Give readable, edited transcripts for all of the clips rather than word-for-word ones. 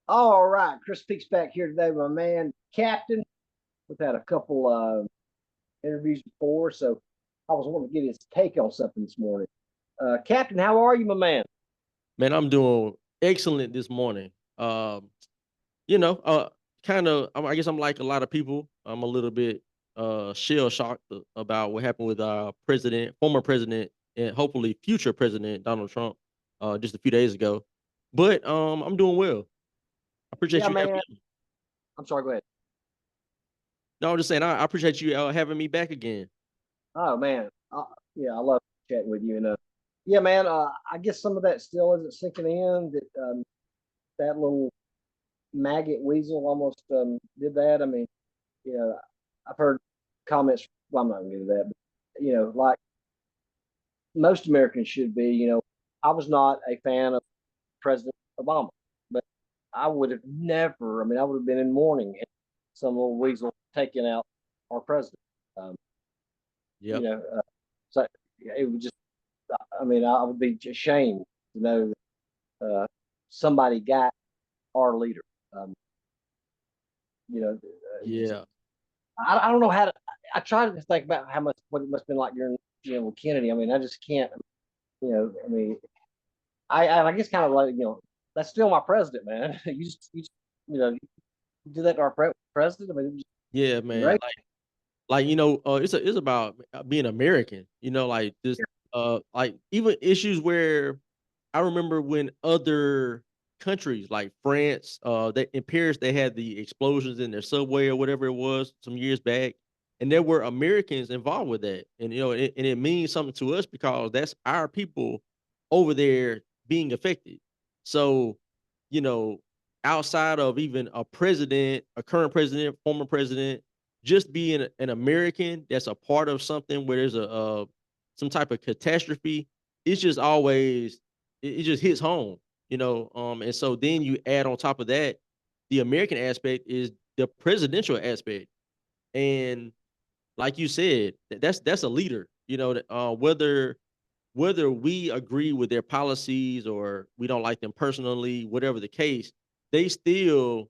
All right, Chris Peaks back here today, my man, Captain. We've had a couple interviews before, so I was wanting to get his take on something this morning. Captain, how are you, my man? Man, I'm doing excellent this morning. You know, kind of. I guess I'm like a lot of people. I'm a little bit shell shocked about what happened with former president, and hopefully future president Donald Trump, just a few days ago. But I'm doing well. I appreciate Yeah, you having man. me. I'm sorry. Go ahead. No, I'm just saying I appreciate you having me back again. Oh man, yeah, I love chatting with you. And yeah, man, I guess some of that still isn't sinking in. That that little maggot weasel almost did that. I mean, you know, I've heard comments. Well, I'm not going to get into that, but like most Americans should be. I was not a fan of President Obama, but I would have never. I mean, I would have been in mourning had some little weasel taking out our president. Um, you Yep. know, so it would just. I mean, I would be ashamed to know that somebody got our leader. Um, just, Yeah. I don't know how to. I try to think about how much what it must have been like during with Kennedy. I mean, I just can't. I mean, I guess kind of like that's still my president, man. You do that to our president. I mean, Yeah, man. right? It's about being American. Like this, like even issues where I remember when other countries like France, they in Paris, they had the explosions in their subway or whatever it was some years back, and there were Americans involved with that, and it means something to us because that's our people over there being affected. So, you know, outside of even a president, a current president, former president, just being an American that's a part of something where there's some type of catastrophe, it's just always it just hits home. And so then you add on top of that, the American aspect is the presidential aspect. And like you said, that's a leader, whether we agree with their policies or we don't like them personally, whatever the case, they still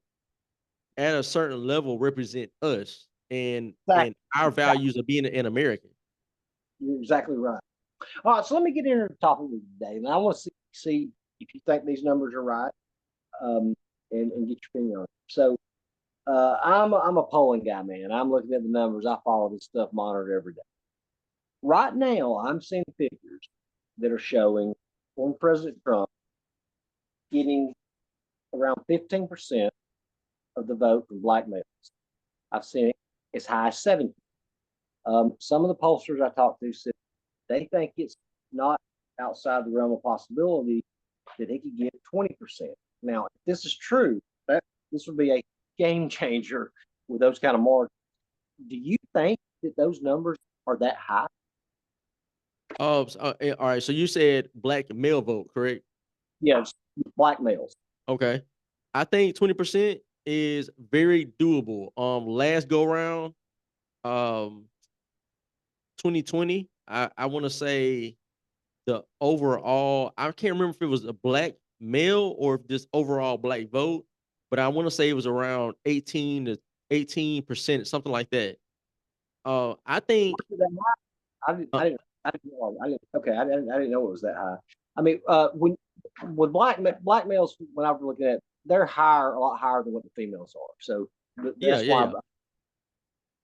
at a certain level represent us and Exactly. our Exactly. values of being an American. You're exactly right. All right, so let me get into the topic of the day, and I want to see if you think these numbers are right, um, and get your opinion on it. So, I'm a polling guy, man. I'm looking at the numbers. I follow this stuff monitored every day. Right now, I'm seeing figures that are showing former President Trump getting around 15% of the vote from black males. I've seen it as high as 70. Some of the pollsters I talked to said they think it's not outside the realm of possibility that he could get 20%. Now, if this is true, this would be a game changer with those kind of margins. Do you think that those numbers are that high? All right. So you said black male vote, correct? Yes, black males. Okay. I think 20% is very doable. Last go round, um, 2020, I want to say the overall, I can't remember if it was a black male or if this overall black vote, but I want to say it was around 18 to 18%, something like that. I think, I didn't, uh, I didn't, I didn't know. Okay, I didn't know it was that high. I mean, when with black males, when I was looking at, they're higher, a lot higher than what the females are. So yeah, that's yeah, why.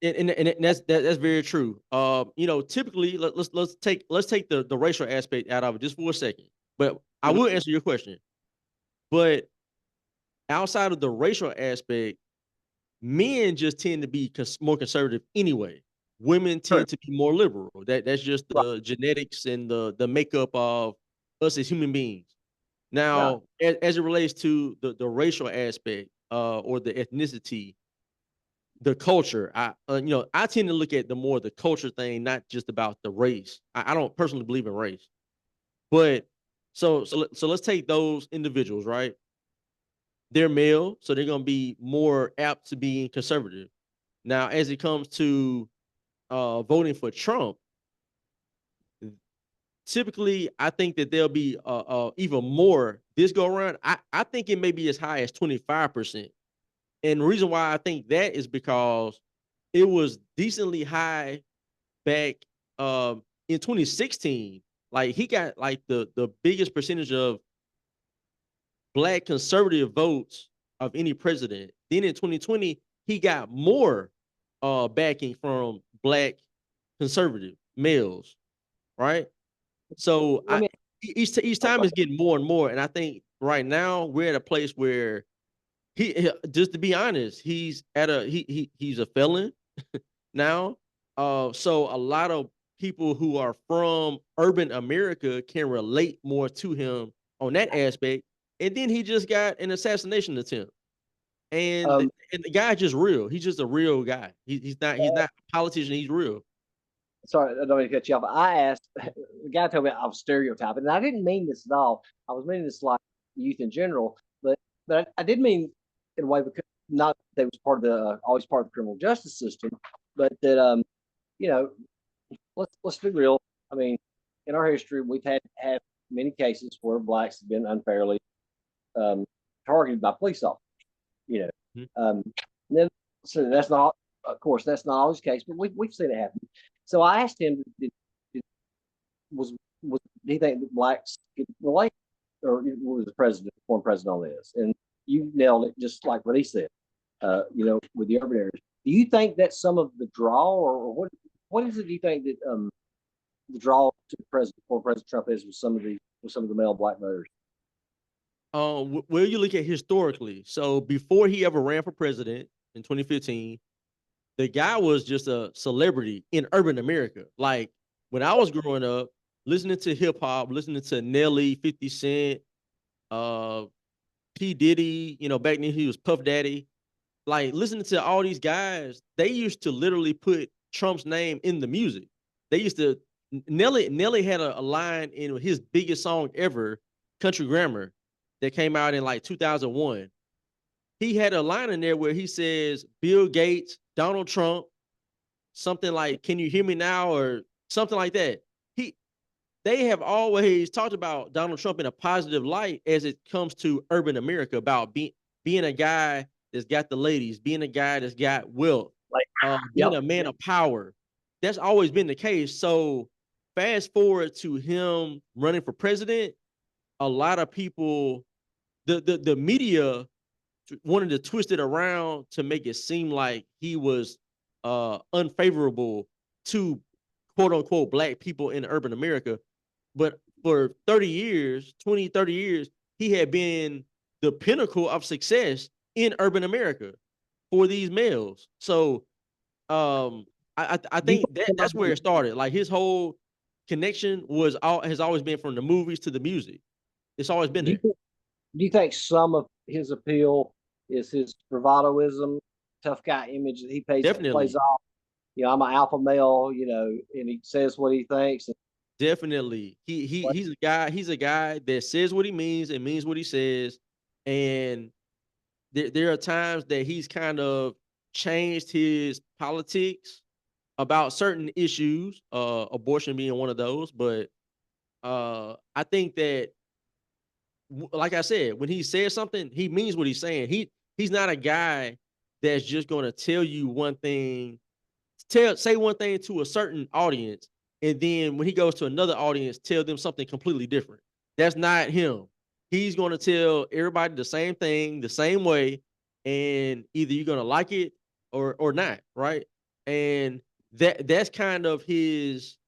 yeah. And that's very true. Typically let's take the racial aspect out of it just for a second. But I will answer your question. But outside of the racial aspect, men just tend to be more conservative anyway. Women True. tend to be more liberal. That's just Right. the genetics and the makeup of us as human beings. Yeah. Now, as it relates to the racial aspect or the ethnicity, the culture, I tend to look at the culture thing, not just about the race. I don't personally believe in race, but so let's take those individuals, right? They're male, so they're gonna be more apt to being conservative. Now, as it comes to voting for Trump, typically I think that they'll be even more this go around, I think it may be as high as 25%. And the reason why I think that is because it was decently high back in 2016. Like he got like the biggest percentage of black conservative votes of any president. Then in 2020, he got more backing from black conservative males, right? So Let me. each time Okay. is getting more and more, and I think right now we're at a place where just to be honest, he's at a he's a felon now. So a lot of people who are from urban America can relate more to him on that aspect. And then he just got an assassination attempt, and Um, and the guy's just real. He's just a real guy. He's not a politician. He's real. Sorry, I don't mean to cut you off. I asked the guy told me I was stereotyping, and I didn't mean this at all. I was meaning this like youth in general, but I did mean in a way because not that they was part of the always part of the criminal justice system, but that you know, let's be real. I mean, in our history, we've had many cases where blacks have been unfairly um, targeted by police officers. You know, Mhm. then so that's not, of course, that's not always the case, but we've seen it happen. So I asked him, did, was was do you think that blacks could relate, or was the president, former president, on this? And you nailed it, just like what he said. With the urban areas, do you think that some of the draw, or what is it? Do you think that the draw to President, former President Trump is with some of the male black voters? Well, you look at historically. So before he ever ran for president in 2015, the guy was just a celebrity in urban America. Like when I was growing up, listening to hip hop, listening to Nelly, 50 Cent, uh, P. Diddy, back then he was Puff Daddy. Like listening to all these guys, they used to literally put Trump's name in the music. They used to Nelly had a line in his biggest song ever, Country Grammar, that came out in like 2001. He had a line in there where he says Bill Gates, Donald Trump, something like "Can you hear me now?" or something like that. He They have always talked about Donald Trump in a positive light as it comes to urban America about being a guy that's got the ladies, being a guy that's got wealth, Like, being yep, a man of power. That's always been the case. So fast forward to him running for president, a lot of people, the media wanted to twist it around to make it seem like he was unfavorable to quote unquote black people in urban America. But for 30 years, 20, 30 years, he had been the pinnacle of success in urban America for these males. So I do you think think that's where it started. Like his whole connection has always been from the movies to the music. It's always been do you there. think, do you think some of his appeal is his bravadoism, tough guy image that he plays Definitely. off? I'm an alpha male, and he says what he thinks. Definitely. He's a guy that says what he means and means what he says. And there are times that he's kind of changed his politics about certain issues, abortion being one of those. But I think that like I said, when he says something, he means what he's saying. He's not a guy that's just gonna tell you one thing, say one thing to a certain audience, and then when he goes to another audience, tell them something completely different. That's not him. He's gonna tell everybody the same thing, the same way, and either you're gonna like it or not, right? And that's kind of his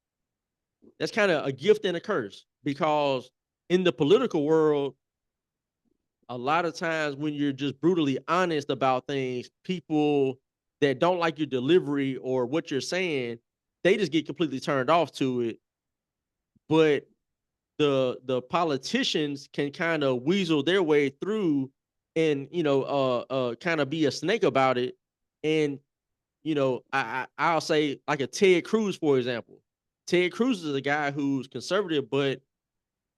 that's kind of a gift and a curse because in the political world, a lot of times when you're just brutally honest about things, people that don't like your delivery or what you're saying, they just get completely turned off to it. But the politicians can kind of weasel their way through and kind of be a snake about it. And I'll say like a Ted Cruz, for example. Ted Cruz is a guy who's conservative, but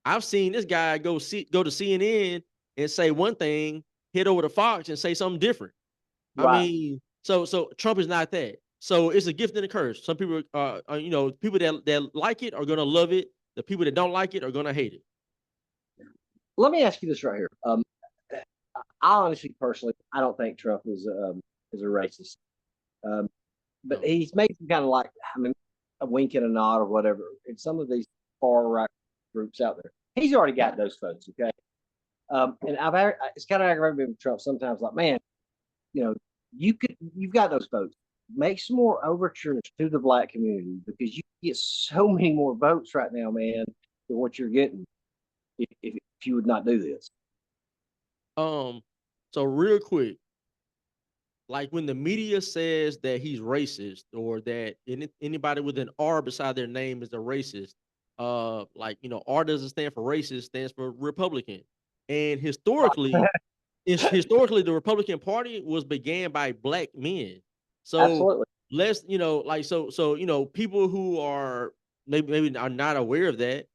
I've seen this guy go to CNN and say one thing, head over to Fox and say something different. I Right. mean, so Trump is not that. So it's a gift and a curse. Some people, people that like it are gonna love it. The people that don't like it are gonna hate it. let me ask you this right here. I honestly, personally, I don't think Trump is a racist. But No. he's made some kind of like, I mean, a wink and a nod or whatever in some of these far right groups out there. He's already got those folks, okay? And it's kind of aggravating with Trump sometimes. Like, man, you know, you've got those folks. Make some more overtures to the black community because you get so many more votes right now, man, than what you're getting if you would not do this. So real quick, like when the media says that he's racist or that anybody with an R beside their name is a racist, like R doesn't stand for racist, stands for Republican. And historically, historically the Republican Party was began by black men. So Absolutely. let's people who are maybe are not aware of that,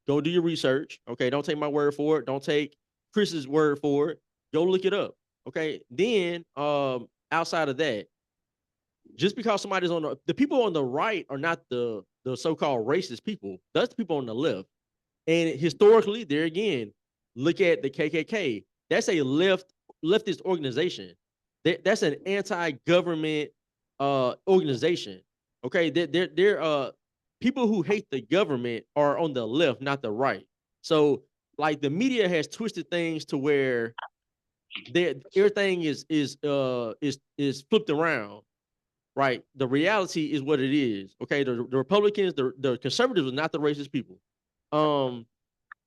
go do your research. Okay, don't take my word for it. Don't take Chris's word for it. Go look it up. Okay, then outside of that, just because somebody's on the people on the right are not the so-called racist people. That's the people on the left. And historically, there again, look at the KKK. That's a leftist organization. That's an anti-government organization. Okay, they're people who hate the government are on the left, not the right. So, like the media has twisted things to where everything is flipped around. Right, the reality is what it is. Okay, the Republicans, the conservatives are not the racist people.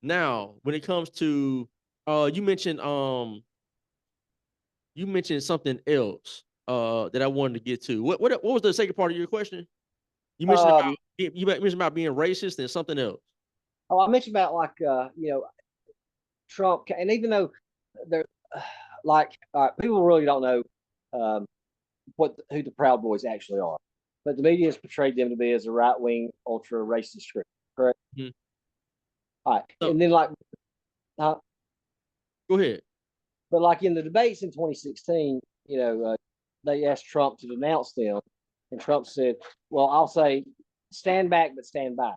Now when it comes to you mentioned something else that I wanted to get to. What was the second part of your question? You mentioned Um, about being racist and something else. I mentioned about like Trump, and even though they're like people really don't know um, who the Proud Boys actually are, but the media has portrayed them to be as a right wing, ultra racist group. Correct. Mhm. All right, So and then like, go ahead. but like in the debates in 2016, they asked Trump to denounce them, and Trump said, "Well, I'll say, stand back, but stand by."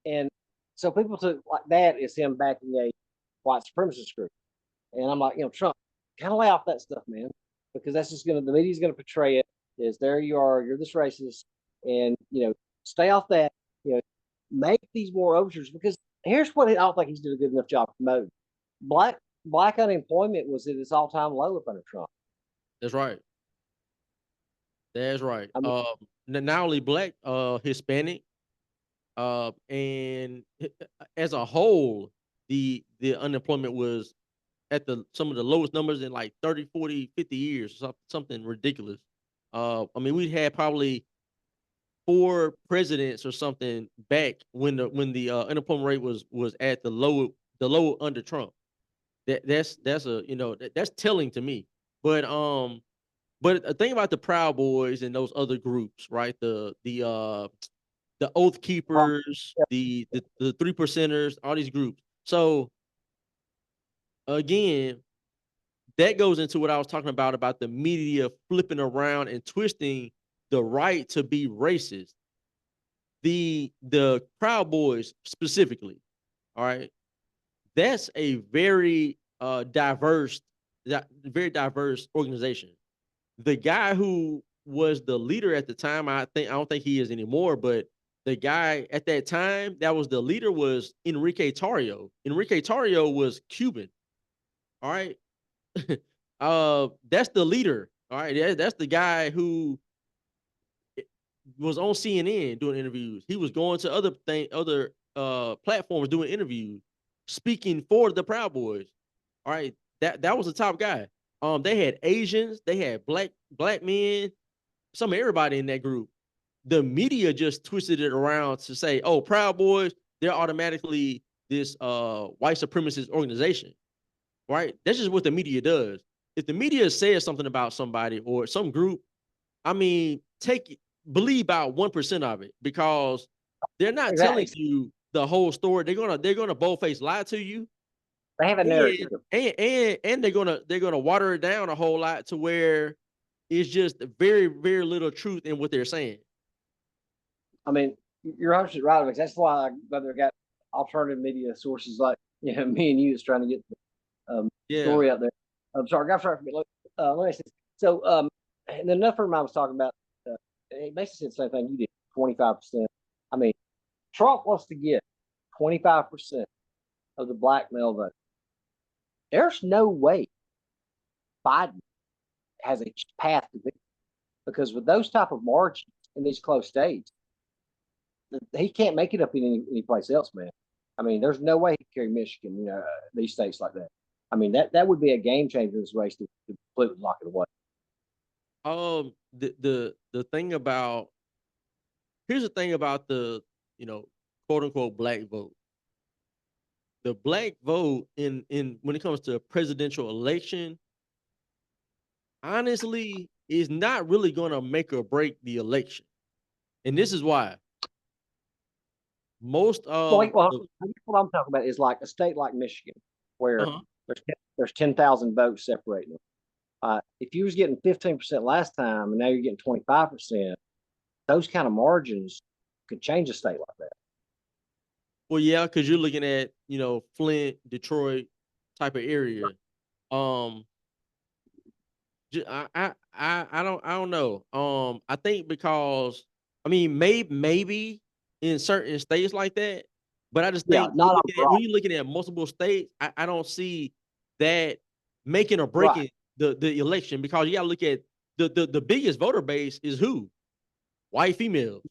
And so people took like that as him backing a white supremacist group. And I'm like, Trump, kind of lay off that stuff, man, because that's just the media's gonna portray it as there you are, you're this racist, and stay off that. Make these more overtures because here's what I don't think he's doing a good enough job promoting. Black unemployment was at its all time low up under Trump. That's right. That's right. I mean, Not only black, Hispanic, and as a whole, the unemployment was at some of the lowest numbers in like 30, 40, 50 years, something ridiculous. I mean, we had probably 4 presidents or something back when the unemployment rate was at the low under Trump. That's that's telling to me. But the thing about the Proud Boys and those other groups, right? The Oath Keepers, the 3%ers, all these groups. So again, that goes into what I was talking about the media flipping around and twisting the right to be racist. The Proud Boys specifically, all right, that's a very diverse organization. The guy who was the leader at the time, I don't think he is anymore, but the guy at that time that was the leader was Enrique Tarrio. Enrique Tarrio was Cuban. All right. That's the leader. All right. That's the guy who was on CNN doing interviews. He was going to other platforms doing interviews, speaking for the Proud Boys. All right. That was the top guy. They had Asians, they had black men, some of everybody in that group. The media just twisted it around to say, oh, Proud Boys, they're automatically this white supremacist organization. Right? That's just what the media does. If the media says something about somebody or some group, I mean, believe about 1% of it because they're not telling exactly. you the whole story. They're gonna boldface lie to you, They have a and narrative. they're gonna water it down a whole lot to where it's just very very little truth in what they're saying. I mean, you're 100% right. Because that's why I got alternative media sources like Yeah, me and you is trying to get the Yeah. story out there. I'm sorry, I'm sorry for me. Let me say this. So, and then another I was talking about, it basically said the same thing you did, 25%. I mean, Trump wants to get 25% of the black male vote. There's no way Biden has a path to victory because with those type of margins in these close states, he can't make it up in any place else, man. I mean, there's no way he can carry Michigan, these states like that. I mean, that would be a game changer in this race to completely lock it away. The thing about here's the thing about the quote unquote black vote. The black vote in when it comes to a presidential election, honestly, is not really going to make or break the election, and this is why most Well, of well, the I guess what I'm talking about is like a state like Michigan, where uh-huh. there's 10,000 votes separating them. If you was getting 15% last time and now you're getting 25%, those kind of margins could change a state like that. Well, yeah, because you're looking at Flint, Detroit type of area. Um, I don't know. I think because I mean maybe in certain states like that, but I just Yeah, think not when overall. you're looking at multiple states, I don't see that making or Right. breaking the election because you got to look at the biggest voter base is who white females.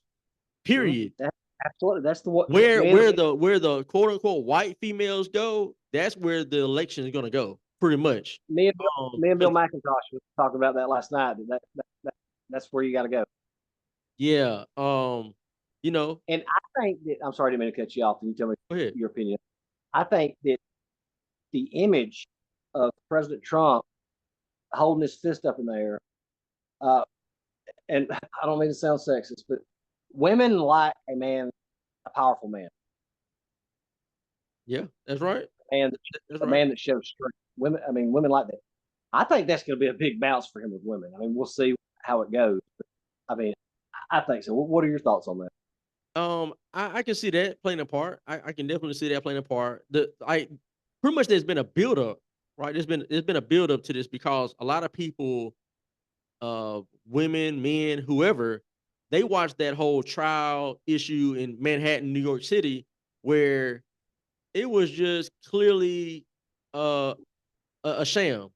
Period. That, absolutely. That's the what Where me and where the where the quote unquote white females go, that's where the election is gonna go, pretty much. me and Bill, me and Bill 'Cause McIntosh was talking about that last night. That's where you got to go. yeah, you know, And I think that I'm sorry, I didn't mean to cut you off. And you tell me go ahead. your opinion. I think that the image of President Trump holding his fist up in the air, uh, and I don't mean to sound sexist, but women like a powerful man, Yeah, that's right. and That's a right. man that shows strength. Women like that. I think that's going to be a big bounce for him with women. I mean, we'll see how it goes. I mean, I think so. What are your thoughts on that? I can see that playing a part. I can definitely see that playing a part. Pretty much there's been a build up, right? There's been a build up to this because a lot of people, women, men, whoever, they watched that whole trial issue in Manhattan, New York City, where it was just clearly uh a sham.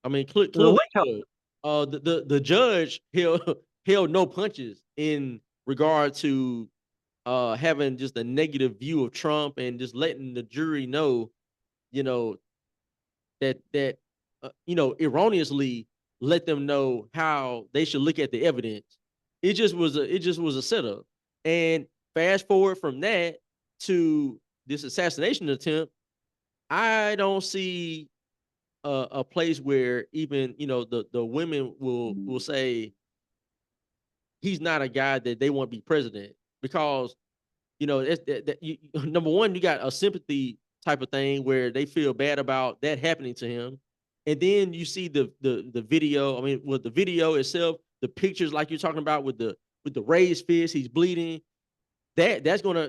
I mean, Well, clearly it was. The judge held held no punches in regard to having just a negative view of Trump and just letting the jury know, you know, that erroneously let them know how they should look at the evidence. It just was a setup. And fast forward from that to this assassination attempt, I don't see a place where even the women will say he's not a guy that they want to be president because number one, you got a sympathy type of thing where they feel bad about that happening to him, and then you see the video. I mean, with the video itself, the pictures like you're talking about with the raised fist, he's bleeding. That's gonna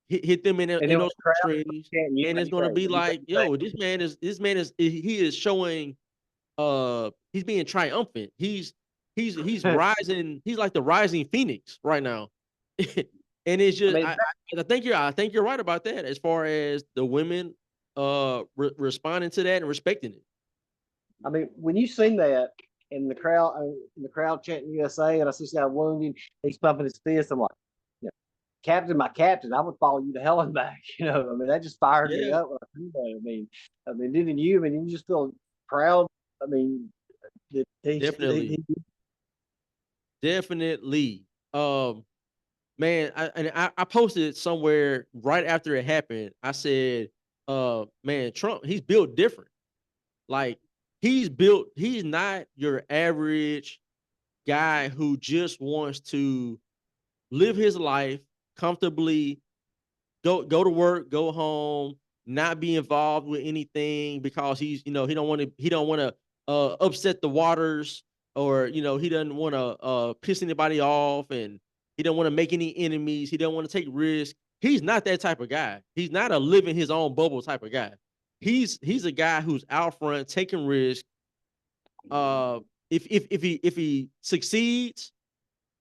hit them and in then with those the crowd, strings, you and what it's you gonna say? be You like, yo, this man is he is showing he's being triumphant. He's say? rising. He's like the rising phoenix right now. And it's I just mean, I think you're right about that as far as the women responding to that and respecting it. when you seen that in the crowd chanting USA, and I see this guy wounded, he's pumping his fist. I'm like, you know, Captain, my captain, I would follow you to hell and back. That just fired me Yeah, up when I see that. Didn't you? You just feel proud. I mean, that definitely. Definitely. Man, I posted it somewhere right after it happened. I said, man, Trump, he's built different. Like he's not your average guy who just wants to live his life comfortably, go to work, go home, not be involved with anything because he don't want to upset the waters, or he doesn't want to piss anybody off, and he don't want to make any enemies. He don't want to take risks. He's not that type of guy. He's not a live in his own bubble type of guy. He's a guy who's out front, taking risks. If he succeeds,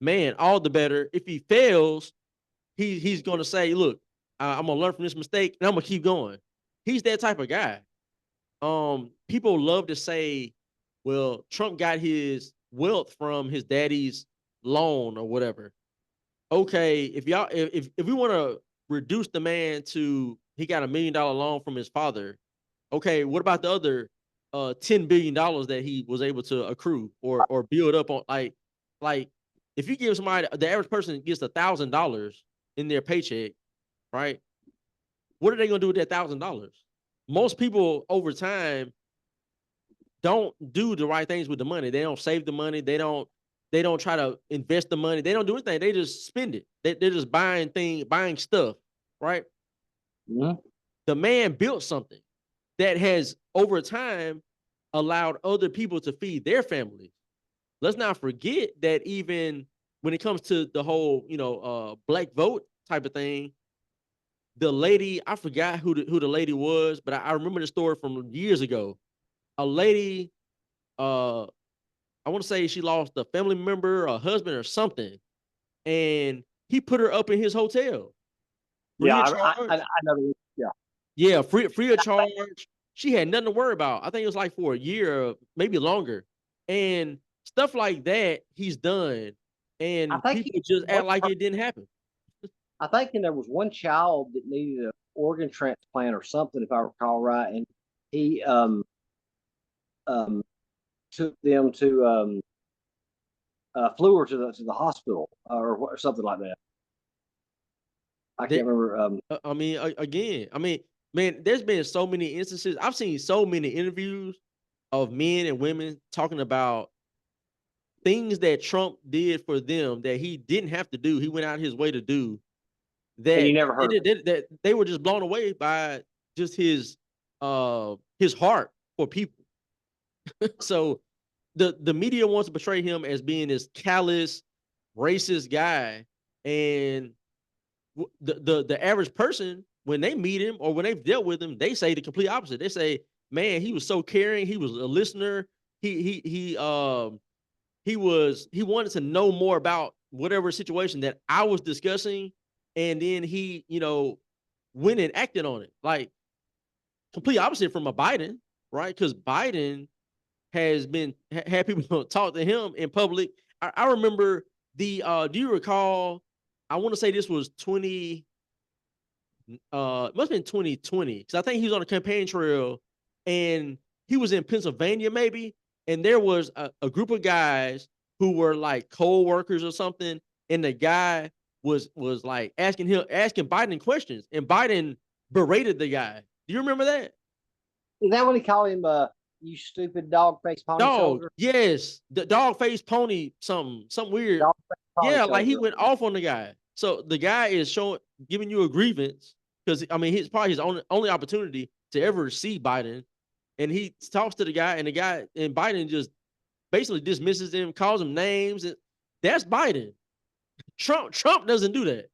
man, all the better. If he fails, he's gonna say, look, I'm gonna learn from this mistake and I'm gonna keep going. He's that type of guy. People love to say, well, Trump got his wealth from his daddy's loan or whatever. Okay, if we want to reduce the man to he got $1 million loan from his father, okay, what about the other $10 billion that he was able to accrue or build up on? Like if you give somebody, the average person gets $1,000 in their paycheck, right? What are they gonna do with that $1,000? Most people over time don't do the right things with the money. They don't save the money. They don't try to invest the money. They don't do anything. They just spend it. They're just buying stuff, right? Mm-hmm. The man built something that has over time allowed other people to feed their families. Let's not forget that even when it comes to the whole, black vote type of thing, the lady, I forgot who the lady was, but I remember the story from years ago. A lady, I want to say she lost a family member, a husband, or something, and he put her up in his hotel free Yeah, of I charge. know. Yeah, Yeah, free of charge. She had nothing to worry about. I think it was like for a year, maybe longer, and stuff like that he's done, I and think people just act like it didn't happen. I think there was one child that needed an organ transplant or something, if I recall right, and he um, took them to flew her to the hospital or something like that. I They, can't remember. I mean, again, I mean, man, there's been so many instances. I've seen so many interviews of men and women talking about things that Trump did for them that he didn't have to do. He went out his way to do And you that. never heard. That they were just blown away by just his heart for people. So the media wants to portray him as being this callous, racist guy, and the average person when they meet him or when they've dealt with him, they say the complete opposite. They say, "Man, he was so caring. He was a listener. He wanted to know more about whatever situation that I was discussing, and then he went and acted on it. Like complete opposite from a Biden, right? Because Biden has been had people talk to him in public. I remember the do you recall? I want to say this was 20 it must have been 2020 because I think he was on a campaign trail and he was in Pennsylvania maybe, and there was a group of guys who were like co-workers or something, and the guy was like asking Biden questions, and Biden berated the guy. Do you remember that? Is that when he called him you stupid dog face pony Dog, soldier? yes, the dog face pony, something weird. Dog face pony Yeah, like he soldier. went off on the guy. So the guy is giving you a grievance because I mean, it's probably his only opportunity to ever see Biden, and he talks to the guy, and Biden just basically dismisses him, calls him names, and that's Biden. Trump doesn't do that.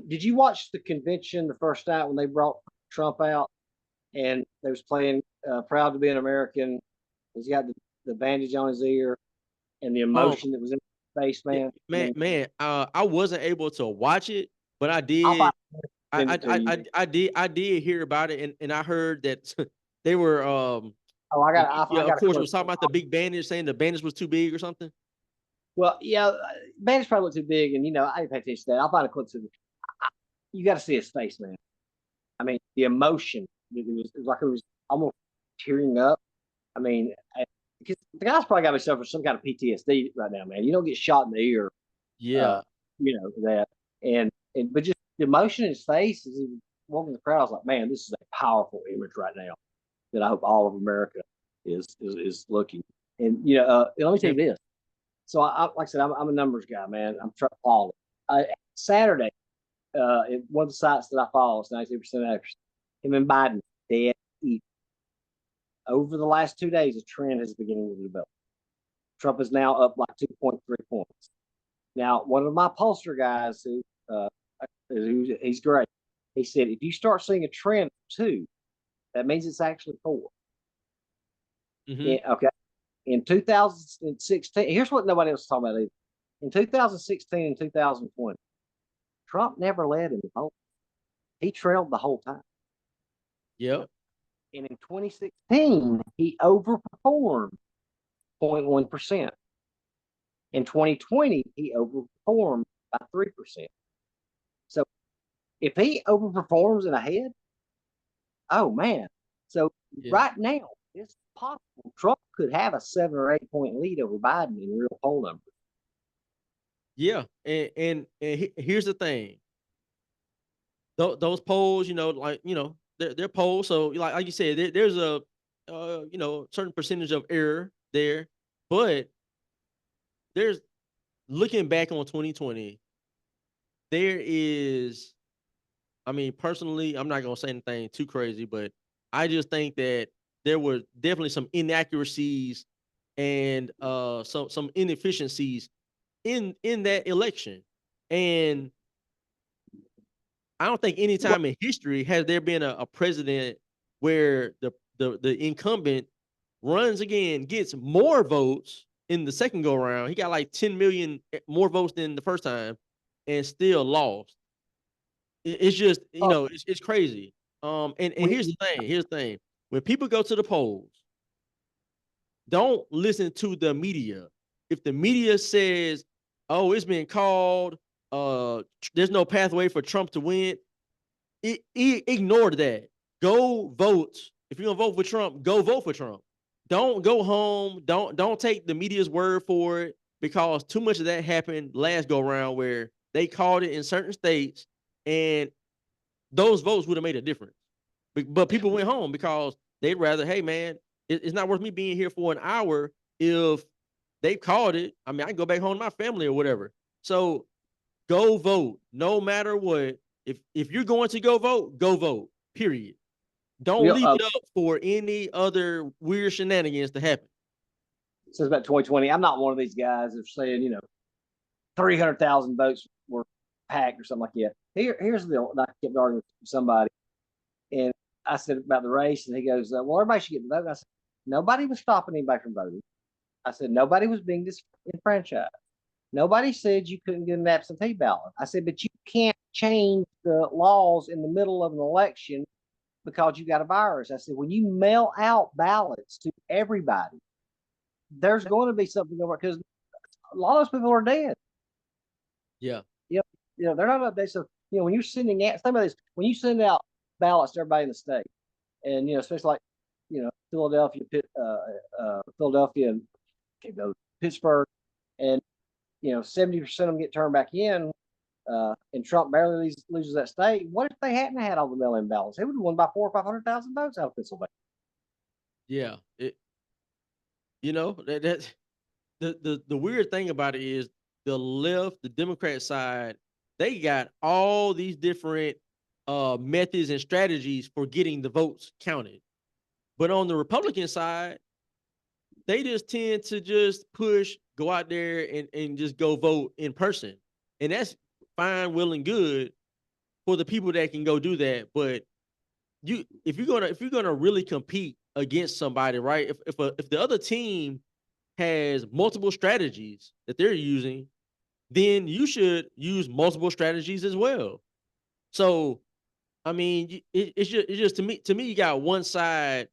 Did you watch the convention the first night when they brought Trump out and they was playing "Proud to Be an American"? He's got the bandage on his ear and the Um, emotion that was in his face, man. I mean, I wasn't able to watch it, but I I'll did. find send it to you. I did hear about it, and I heard that they were Oh, the I media, of got a course, clip. was talking about the big bandage, saying the bandage was too big or something. Well, yeah, bandage probably looked too big, and I didn't pay attention to that. I'll find a clip to it. You got to see his face, man. I mean, the emotion. It was like it was almost tearing up. I mean, because the guy's probably got to suffer some kind of PTSD right now, man. You don't get shot in the ear, uh, Yeah, that, but just the emotion in his face as he was walking the crowd. I was like, man, this is a powerful image right now that I hope all of America is looking. And let me tell you this. So like I said, I'm a numbers guy, man. I'm trying to follow. Saturday, at one of the sites that I follow, it's 92% accuracy. Him and Biden dead eat. Over the last 2 days, a trend is beginning to develop. Trump is now up like 2.3 points. Now, one of my pollster guys who uh, he's great. He said, if you start seeing a trend of 2, that means it's actually 4. Okay. In 2016, here's what nobody else is talking about either. In 2016 and 2020, Trump never led in the poll. He trailed the whole time. Yep. And in 2016, he overperformed 0.1%. In 2020, he overperformed by 3%. So if he overperforms and ahead, oh man. So right now, it's possible Trump could have a 7 or 8 point lead over Biden in real poll numbers. Yeah, and here's the thing. Those polls, they're polls. So like you said, there's a certain percentage of error there, but there's looking back on 2020, there is. I mean, personally, I'm not gonna say anything too crazy, but I just think that there were definitely some inaccuracies and some inefficiencies in that election. And I don't think any time in history has there been a president where the incumbent runs again, gets more votes in the second go around. He got like 10 million more votes than the first time and still lost. It's just, it's crazy. And here's the thing. Here's the thing. When people go to the polls, don't listen to the media. If the media says, "Oh, it's been called, there's no pathway for Trump to win," ignore that. Go vote. If you're gonna vote for Trump, go vote for Trump. Don't go home. Don't take the media's word for it, because too much of that happened last go around where they called it in certain states and those votes would have made a difference. But people went home because they'd rather, hey man, it's not worth me being here for an hour if they called it. I mean, I can go back home to my family or whatever. So go vote, no matter what. If you're going to go vote. Period. Don't leave it up for any other weird shenanigans to happen. Since about 2020, I'm not one of these guys that are saying, 300,000 votes were packed or something like that. Here's the deal. I kept arguing with somebody, and I said about the race, and he goes, well, everybody should get to vote. And I said, nobody was stopping anybody from voting. I said, nobody was being disenfranchised. Nobody said you couldn't get an absentee ballot. I said, but you can't change the laws in the middle of an election because you got a virus. I said, when you mail out ballots to everybody, there's going to be something over, because a lot of those people are dead. Yeah. They're not updated. So, when you're sending out, some of this, when you send out ballots to everybody in the state, and, especially like, Philadelphia, and Pittsburgh, and, 70% of them get turned back in, and Trump barely loses that state. What if they hadn't had all the mail-in ballots? They would have won by 400,000 or 500,000 votes out of Pennsylvania. Yeah. The weird thing about it is the left, the Democrat side, they got all these different methods and strategies for getting the votes counted. But on the Republican side, they just tend to just go out there and just go vote in person. And that's fine, well, and good for the people that can go do that. But if you're gonna really compete against somebody, right? If the other team has multiple strategies that they're using, then you should use multiple strategies as well. So, I mean, it's just to me, you got one side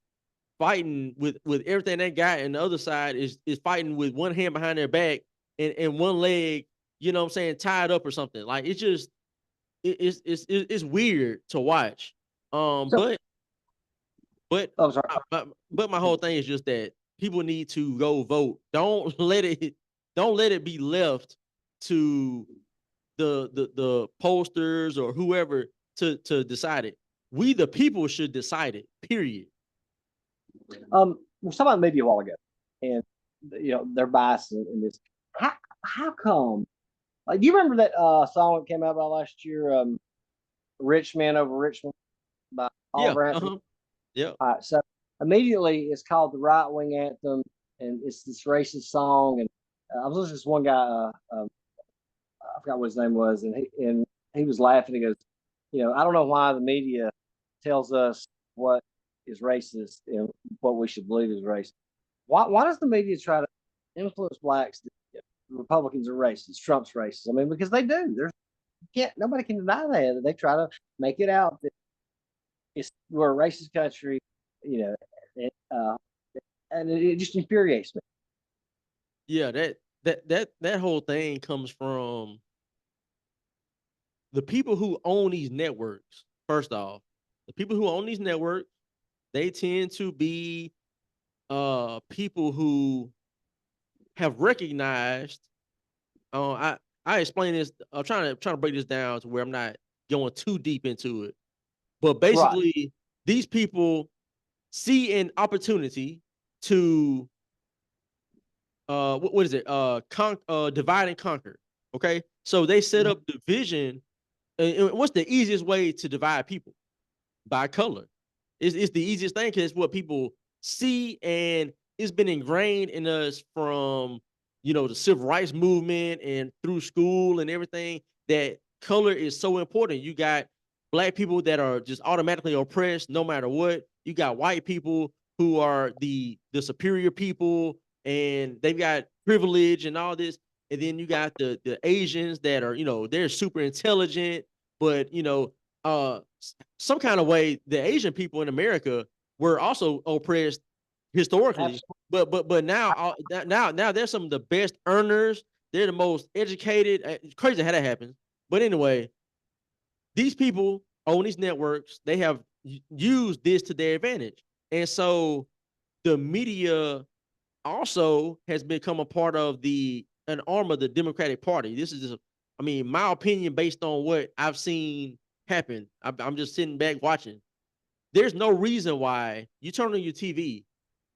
fighting with everything they got, and the other side is fighting with one hand behind their back and one leg, tied up or something. Like it's weird to watch. But my whole thing is just that people need to go vote. Don't let it be left to the posters or whoever to decide it. We the people should decide it. Period. We were talking about the media a while ago, and they're biased in this. How come? Do you remember that song that came out about last year, "Rich Man Over Richmond" by Oliver Anthony? Yeah. All right, so immediately it's called the right wing anthem, and it's this racist song. And I was listening to this one guy, I forgot what his name was, and he was laughing. He goes, I don't know why the media tells us what is racist and what we should believe is racist. Why does the media try to influence blacks that Republicans are racist, Trump's racist? I mean, because they do. Nobody can deny that. They try to make it out that we're a racist country, you know, and it just infuriates me. Yeah, that whole thing comes from the people who own these networks. First off, the people who own these networks, they tend to be people who have recognized. I explain this. I'm trying to break this down to where I'm not going too deep into it. But Right. basically, these people see an opportunity to what is it? Divide and conquer. Okay, so they set up division. And what's the easiest way to divide people? By color. It's the easiest thing because it's what people see, and it's been ingrained in us from the civil rights movement and through school and everything that color is so important. You got black people that are just automatically oppressed no matter what. You got white people who are the superior people and they've got privilege and all this. And then you got the Asians that are, they're super intelligent, but some kind of way the Asian people in America were also oppressed historically, Absolutely. but now they're some of the best earners. They're the most educated. It's crazy how that happens. But anyway, these people own these networks. They have used this to their advantage, and so the media also has become a part of an arm of the Democratic Party. This is just, I mean, my opinion based on what I've seen happen. I'm just sitting back watching. There's no reason why you turn on your TV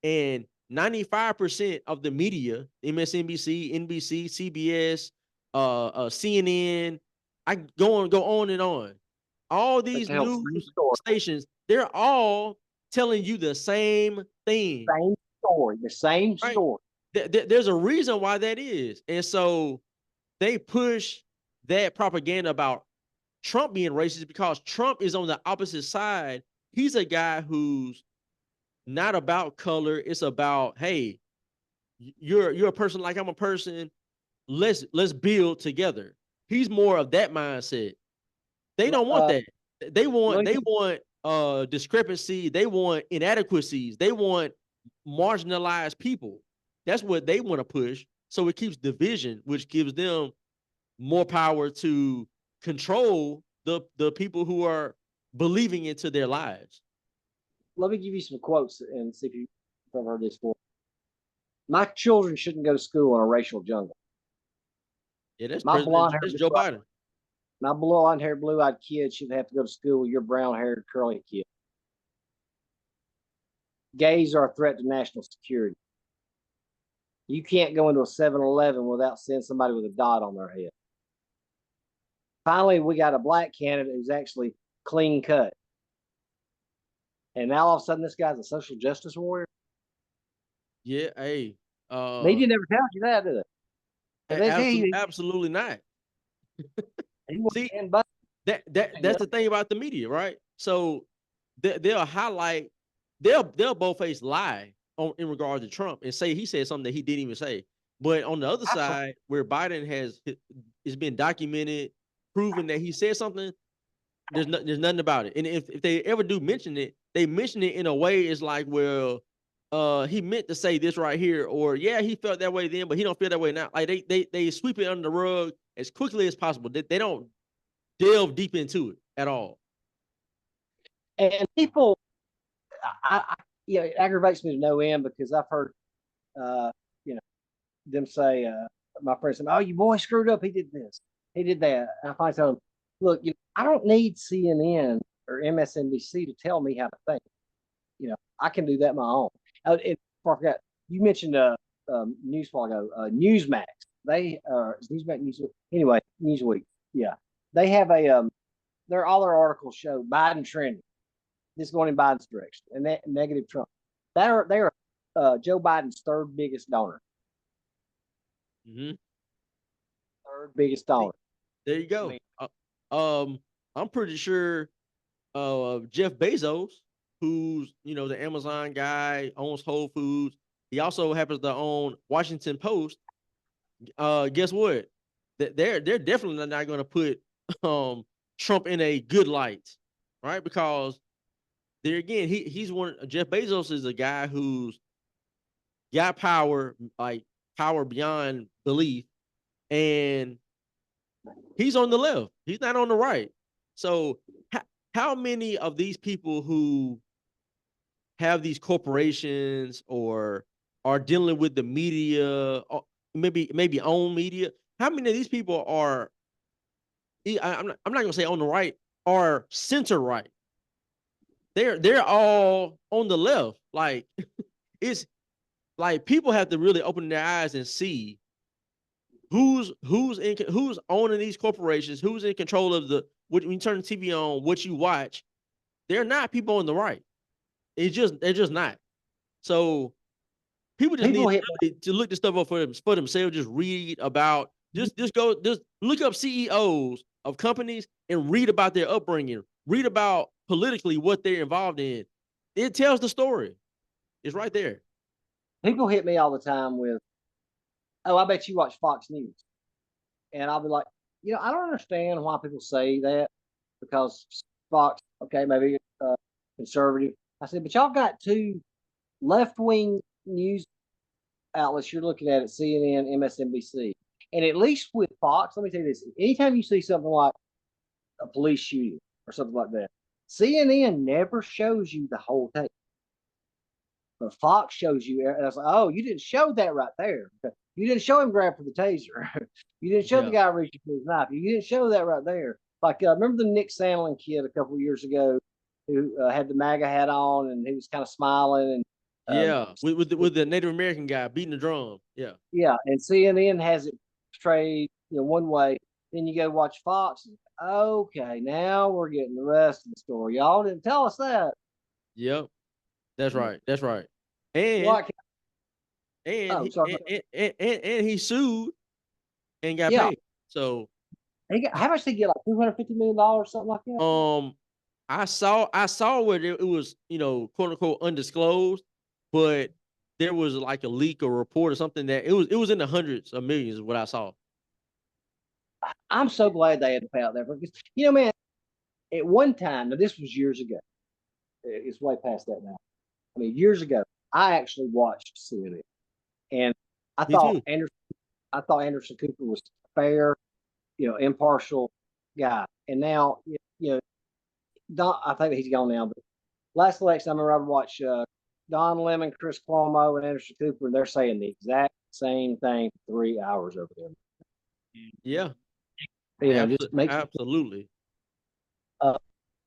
and 95% of the media, MSNBC, NBC, CBS, CNN, I go on and on. All They these tell the news same story. stations, they're all telling you the same thing, Same story. The same right? story. There's a reason why that is. And so they push that propaganda about Trump being racist because Trump is on the opposite side. He's a guy who's not about color. It's about, hey, you're a person like I'm a person. Let's build together. He's more of that mindset. They don't want Uh, that. They want let they me, want discrepancy. They want inadequacies. They want marginalized people. That's what they want to push. So it keeps division, which gives them more power to control the people who are believing into their lives. let me give you some quotes and see if you've ever heard this before. My children shouldn't go to school in a racial jungle. Yeah, that's My President. blonde That's haired, Joe Biden. my blonde haired, blue eyed kid should have to go to school with your brown haired, curly kid. Gays are a threat to national security. You can't go into a 7-Eleven without seeing somebody with a dot on their head. Finally, we got a black candidate who's actually clean cut. And now all of a sudden, this guy's a social justice warrior. Yeah, hey, Media never tells you that, do they? They tell you absolutely not. he was See, in but that's the thing about the media, right? So they'll highlight, they'll both-face lie in regards to Trump and say he said something that he didn't even say. But on the other side, where Biden it's been documented, proven that he said something, there's nothing about it. And if they ever do mention it, they mention it in a way it's like, well, he meant to say this right here, or yeah, he felt that way then, but he don't feel that way now. Like they sweep it under the rug as quickly as possible. They don't delve deep into it at all. and people, it aggravates me to no end because I've heard, uh, you know, them say, my friend said, "Oh, your boy screwed up. He did this, he did that." And I finally tell them, "Look, I don't need CNN or MSNBC to tell me how to think. I can do that my own." I forgot you mentioned news while ago, Newsmax. They Newsmax Newsweek. Anyway, Newsweek. Yeah, they have all their articles show Biden trending. This going in Biden's direction and that negative Trump. They're Joe Biden's third biggest donor. Mm-hmm. Third biggest See, donor. there you I go. mean, I'm pretty sure Jeff Bezos, who's the Amazon guy, owns Whole Foods. He also happens to own Washington Post. Guess what? They're definitely not going to put Trump in a good light, right? Because there again, he's one. Jeff Bezos is a guy who's got power, like power beyond belief, and he's on the left. He's not on the right. So how many of these people who have these corporations or are dealing with the media, or maybe own media, how many of these people are I'm not gonna say on the right, are center right? They're all on the left. Like it's like people have to really open their eyes and see who's owning these corporations, who's in control of when you turn the TV on, what you watch. They're not people on the right. They're just not. So people just need to look this stuff up for themselves. Just read about just look up CEOs of companies and read about their upbringing. Read about politically what they're involved in. It tells the story. It's right there. People hit me all the time with, "Oh, I bet you watch Fox News," and I'll be like, I don't understand why people say that, because Fox, okay, maybe conservative. I said, but y'all got two left wing news outlets you're looking at CNN, MSNBC. And at least with Fox, let me tell you this: anytime you see something like a police shooting or something like that, CNN never shows you the whole tape. But Fox shows you, and I was like, oh, you didn't show that right there. You didn't show him grab for the taser. You didn't show the guy reaching for his knife. You didn't show that right there. Like, remember the Nick Sandlin kid a couple of years ago who had the MAGA hat on and he was kind of smiling and with the Native American guy beating the drum. Yeah, and CNN has it portrayed one way. Then you go watch Fox. Okay, now we're getting the rest of the story. Y'all didn't tell us that. Yep, that's right. That's right. And and he sued and got paid. So how much did he get? Like $250 million, something like that. I saw where it was, quote unquote undisclosed, but there was like a leak or report or something that it was in the hundreds of millions is what I saw. I'm so glad they had to pay out there because man, at one time, now this was years ago. It's way past that now. I mean, years ago, I actually watched CNN, and I thought Anderson Cooper was fair, impartial guy. And now, I think he's gone now. But last election, I remember I watched Don Lemon, Chris Cuomo, and Anderson Cooper, and they're saying the exact same thing for 3 hours over there. Yeah, just make absolutely.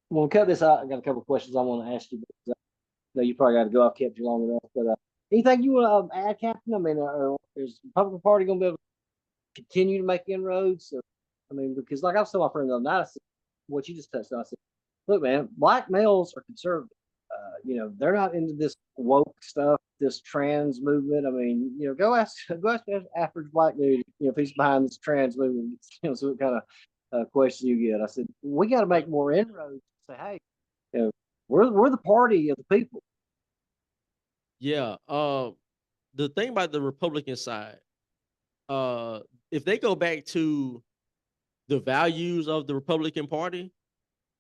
We'll cut this out. I got a couple of questions I want to ask you. Because I know you probably got to go. I've kept you long enough. But anything you want to add, Captain? I mean, is the Republican Party going to be able to continue to make inroads? Because like I was telling my friend the other night, I said, what you just touched on, I said, look, man, black males are conservative. They're not into this woke stuff, this trans movement. I mean, go ask average black dude, if he's behind this trans movement, so what kind of question you get. I said, we got to make more inroads. Say, hey, we're the party of the people. Yeah. The thing about the Republican side, if they go back to the values of the Republican Party,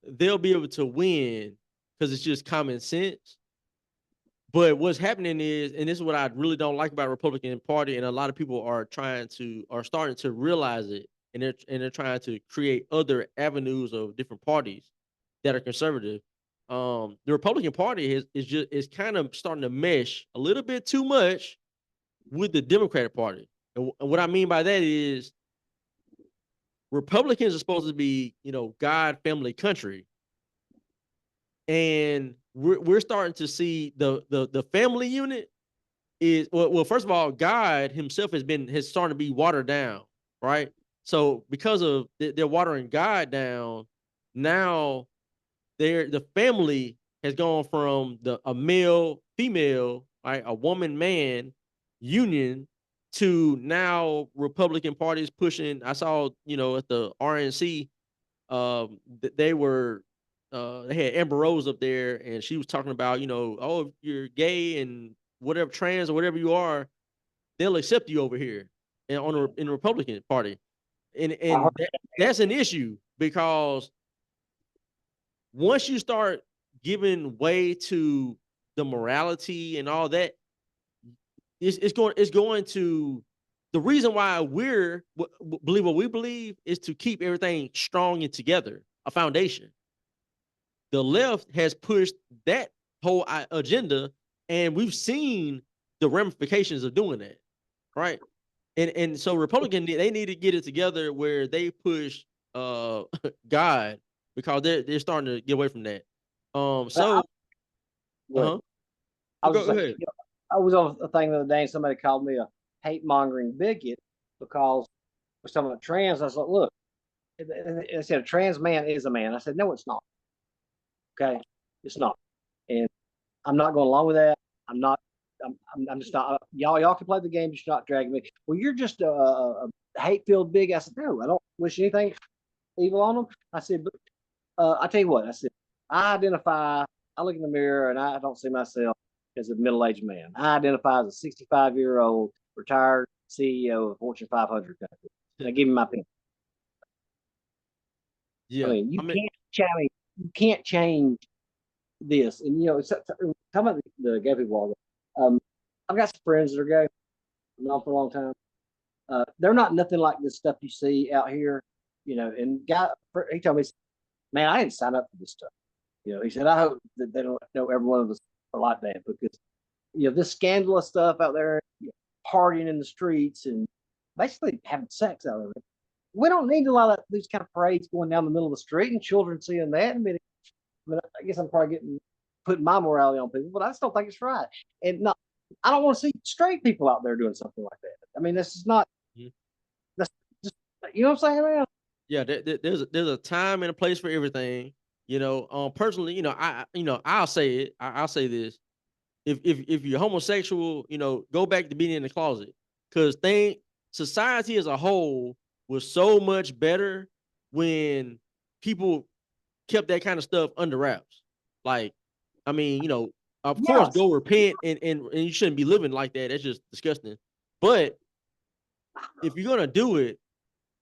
they'll be able to win because it's just common sense. But what's happening is, and this is what I really don't like about Republican Party, and a lot of people are starting to realize it, and they're trying to create other avenues of different parties that are conservative. The Republican Party is kind of starting to mesh a little bit too much with the Democratic Party. And what I mean by that is Republicans are supposed to be, God, family, country. And we're starting to see the family unit is well, first of all, God himself has started to be watered down, right? So because of they're watering God down, now the family has gone from a male, female, right, a woman, man union to now Republican parties pushing. I saw, at the RNC, they were they had Amber Rose up there, and she was talking about, oh, if you're gay and whatever, trans or whatever you are, they'll accept you over here and in the Republican Party, and that's an issue because once you start giving way to the morality and all that, it's going to, the reason why we're believe what we believe is to keep everything strong and together, a foundation. The left has pushed that whole agenda, and we've seen the ramifications of doing that, right? And so Republican, they need to get it together where they push God, because they're starting to get away from that. So I go was ahead. I was on a thing the other day, and somebody called me a hate mongering bigot because we're talking about trans. I was like, look, I said a trans man is a man. I said, no, it's not. Okay, it's not, and I'm not going along with that. I'm not. I'm just not. Y'all can play the game, just not dragging me. Well, you're just a hate-filled bigot. I said, no, I don't wish anything evil on them. I said, but I tell you what. I said, I identify. I look in the mirror and I don't see myself as a middle-aged man. I identify as a 65-year-old retired CEO of a Fortune 500 company. Now, give me my opinion. Yeah, I mean, you can't change this. And talking about the gay people. I've got some friends that are gay. I've known for a long time. They're not nothing like this stuff you see out here. And he told me, man, I didn't sign up for this stuff. He said, I hope that they don't know every one of us are like that, because this scandalous stuff out there, partying in the streets and basically having sex out there. We don't need a lot of these kind of parades going down the middle of the street and children seeing that. I guess I'm probably putting my morality on people, but I just don't think it's right. And no, I don't want to see straight people out there doing something like that. I mean, this is not. That's just, you know what I'm saying, man? Yeah, there's a time and a place for everything. Personally, I'll say it. I'll say this: if you're homosexual, go back to being in the closet, because society as a whole was so much better when people kept that kind of stuff under wraps. Like, I mean, of course, go repent, and you shouldn't be living like that. That's just disgusting. But if you're gonna do it,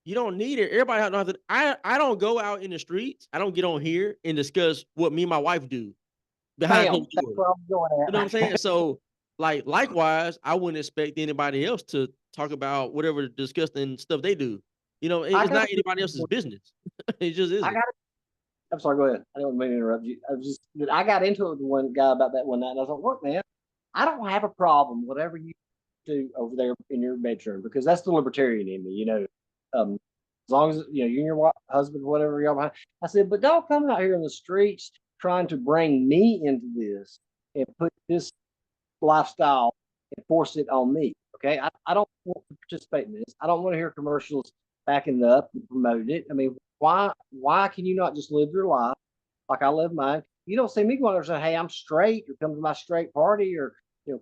you don't need it. Everybody have to. I don't go out in the streets. I don't get on here and discuss what me and my wife do behind closed doors. That's where I'm going at. You know what I'm saying? So, likewise, I wouldn't expect anybody else to talk about whatever disgusting stuff they do. It's not anybody else's business. It just isn't. I'm sorry, go ahead. I don't mean to interrupt you. I got into it with one guy about that one night, and I was like, look, man, I don't have a problem, whatever you do over there in your bedroom, because that's the libertarian in me, as long as, you and your husband, whatever y'all behind. I said, but don't come out here in the streets trying to bring me into this and put this lifestyle and force it on me. Okay. I don't want to participate in this. I don't want to hear commercials backing it up and promoting it. I mean, why can you not just live your life like I live mine? You don't see me going there saying, hey, I'm straight, or come to my straight party, or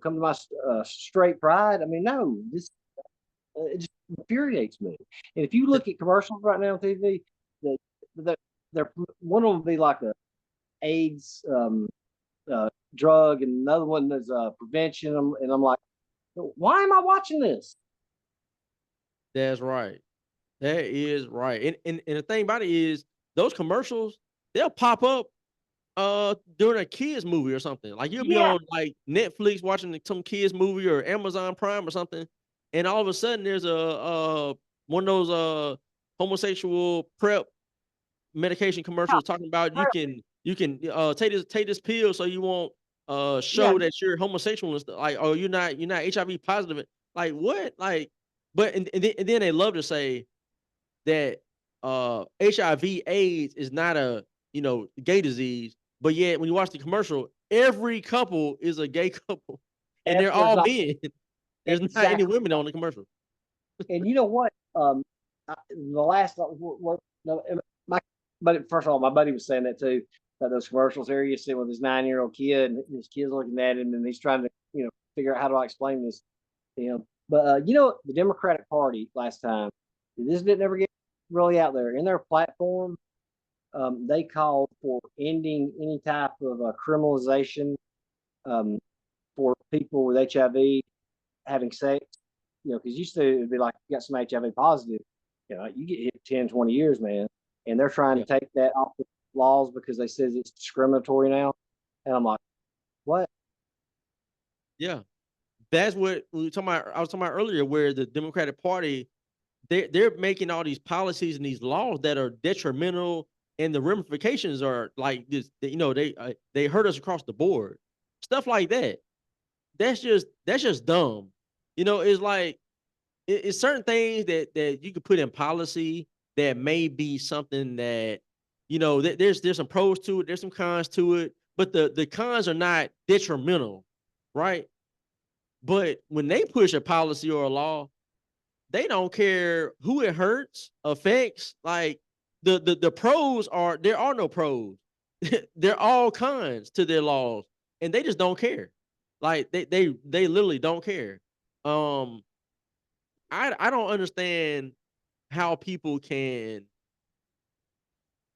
come to my straight pride. I mean, no, it just infuriates me. And if you look at commercials right now on TV, they're one of them will be like a AIDS drug, and another one is prevention. And I'm like, why am I watching this? That's right. That is right. And the thing about it is, those commercials, they'll pop up during a kids movie or something. Like, you'll be on like Netflix watching some kids movie or Amazon Prime or something, and all of a sudden there's a one of those homosexual prep medication commercials talking about you can take this pill so you won't show that you're homosexual and stuff, like, oh, you're not HIV positive. Like, what? Like, but and then they love to say that HIV AIDS is not a gay disease, but yet when you watch the commercial, every couple is a gay couple, and they're all men. There's not any women on the commercial. And you know what? The last my buddy, first of all, my buddy was saying that too. That those commercials there, you sit with his 9-year-old kid, and his kid's looking at him, and he's trying to figure out, how do I explain this to him. But the Democratic Party last time, this didn't ever get really out there in their platform. They called for ending any type of criminalization um, for people with HIV having sex. Because used to it'd be like you got some HIV positive, you get hit 10, 20 years, man. And they're trying to Yeah. take that off the laws because they says it's discriminatory now. And I'm like, what? Yeah. That's what we were talking about. I was talking about earlier, where the Democratic Party, they're making all these policies and these laws that are detrimental, and the ramifications are like this. They hurt us across the board. Stuff like that. That's just dumb. It's like it's certain things that you could put in policy that may be something that there's some pros to it, there's some cons to it, but the cons are not detrimental, right? But when they push a policy or a law, they don't care who it hurts, affects. Like the pros are there are no pros. They're all cons to their laws, and they just don't care. Like they literally don't care. Um, I don't understand how people can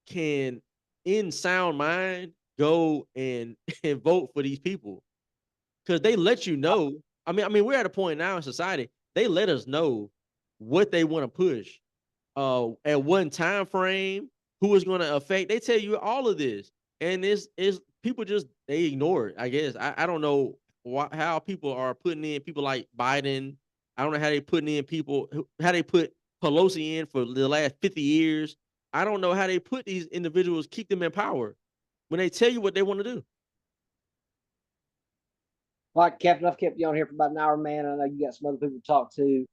in sound mind go and and vote for these people, because they let you know. I mean, we're at a point now in society. They let us know what they want to push, at one time frame, who is going to affect. They tell you all of this, and it's people just they ignore it. I guess I don't know how people are putting in people like Biden. I don't know how they putting in people how they put Pelosi in for the last 50 years. I don't know how they put these individuals, keep them in power when they tell you what they want to do. All right, Captain, I've kept you on here for about an hour, man. I know you got some other people to talk to.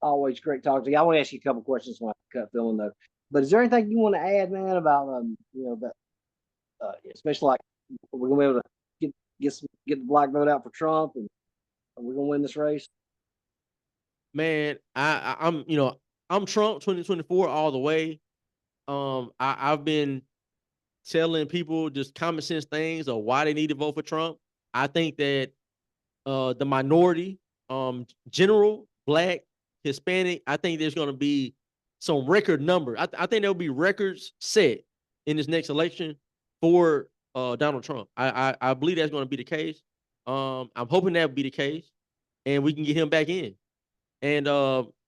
Always great talking to you. I want to ask you a couple questions when I cut filming though. But is there anything you want to add, man, about about especially like we're gonna be able to get the black vote out for Trump, and are we gonna win this race? Man, I'm Trump 2024 all the way. I've been telling people just common sense things of why they need to vote for Trump. I think that the minority, general, black, Hispanic, I think there's going to be some record number. I think there'll be records set in this next election for Donald Trump. I believe that's going to be the case. I'm hoping that will be the case, and we can get him back in. And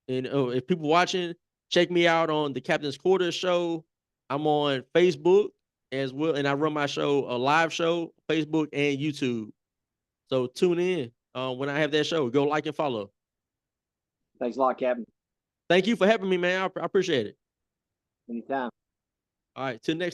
if people watching, check me out on the Captain's Quarters show. I'm on Facebook as well, and I run my show, a live show, Facebook and YouTube. So tune in when I have that show. Go like and follow. Thanks a lot, Captain. Thank you for having me, man. I appreciate it. Anytime. All right, till next